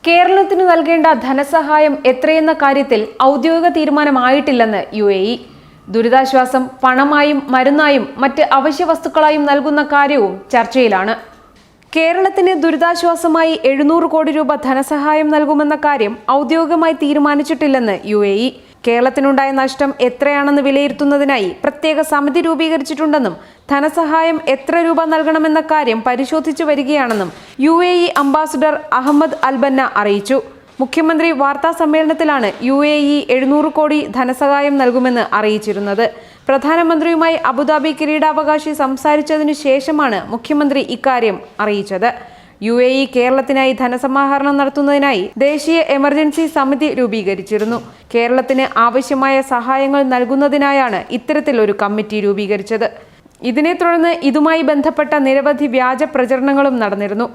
കേരളത്തിന് നൽകേണ്ട ധനസഹായം എത്രയെന്ന കാര്യത്തിൽ ഔദ്യോഗിക തീരുമാനമായിട്ടില്ലെന്ന് UAE. ദുരിതാശ്വാസം പണമായും മരുന്നായും മറ്റ് അവശ്യ വസ്തുക്കളായും നൽകുന്ന കാര്യവും ചർച്ചയിലാണ്. കേരളത്തിന് ദുരിതാശ്വാസമായി 700 കോടി രൂപ ധനസഹായം നൽകുമെന്ന കാര്യം ഔദ്യോഗികമായി തീരുമാനിച്ചിട്ടില്ലെന്ന് UAE. കേരളത്തിനുണ്ടായ നഷ്ടം എത്രയാണെന്ന് വിലയിരുത്തുന്നതിനായി പ്രത്യേക സമിതി രൂപീകരിച്ചിട്ടുണ്ടെന്നും ധനസഹായം എത്ര രൂപ നൽകണമെന്ന കാര്യം പരിശോധിച്ചു വരികയാണെന്നും UAE അംബാസഡർ അഹമ്മദ് അൽബന്ന അറിയിച്ചു. മുഖ്യമന്ത്രി വാർത്താ സമ്മേളനത്തിലാണ് UAE 700 കോടി ധനസഹായം നൽകുമെന്ന് അറിയിച്ചിരുന്നത്. പ്രധാനമന്ത്രിയുമായി അബുദാബി കിരീടാവകാശി സംസാരിച്ചതിനു ശേഷമാണ് മുഖ്യമന്ത്രി ഇക്കാര്യം അറിയിച്ചത്. UAE കേരളത്തിനായി ധനസമാഹരണം നടത്തുന്നതിനായി ദേശീയ എമർജൻസി സമിതി രൂപീകരിച്ചിരുന്നു. കേരളത്തിന് ആവശ്യമായ സഹായങ്ങൾ നൽകുന്നതിനായാണ് ഇത്തരത്തിലൊരു കമ്മിറ്റി രൂപീകരിച്ചത്. ഇതിനെ തുടർന്ന് ഇതുമായി ബന്ധപ്പെട്ട നിരവധി വ്യാജ പ്രചരണങ്ങളും നടന്നിരുന്നു.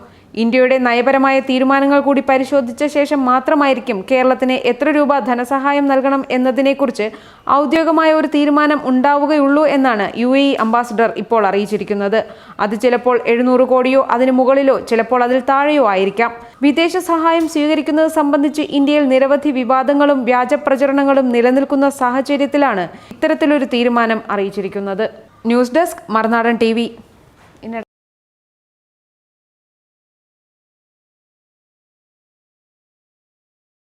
ഇന്ത്യയുടെ നയപരമായ തീരുമാനങ്ങൾ കൂടി പരിശോധിച്ച ശേഷം മാത്രമായിരിക്കും കേരളത്തിന് എത്ര രൂപ ധനസഹായം നൽകണം എന്നതിനെക്കുറിച്ച് ഔദ്യോഗികമായ ഒരു തീരുമാനം ഉണ്ടാവുകയുള്ളൂ എന്നാണ് UAE അംബാസഡർ ഇപ്പോൾ അറിയിച്ചിരിക്കുന്നത്. അത് ചിലപ്പോൾ 700 കോടിയോ അതിനു മുകളിലോ ചിലപ്പോൾ അതിൽ താഴെയോ ആയിരിക്കാം. വിദേശ സഹായം സ്വീകരിക്കുന്നത് സംബന്ധിച്ച് ഇന്ത്യയിൽ നിരവധി വിവാദങ്ങളും വ്യാജ പ്രചരണങ്ങളും നിലനിൽക്കുന്ന സാഹചര്യത്തിലാണ് ഇത്തരത്തിലൊരു തീരുമാനം അറിയിച്ചിരിക്കുന്നത്. ന്യൂസ് ഡെസ്ക് മറുനാടൻ TV.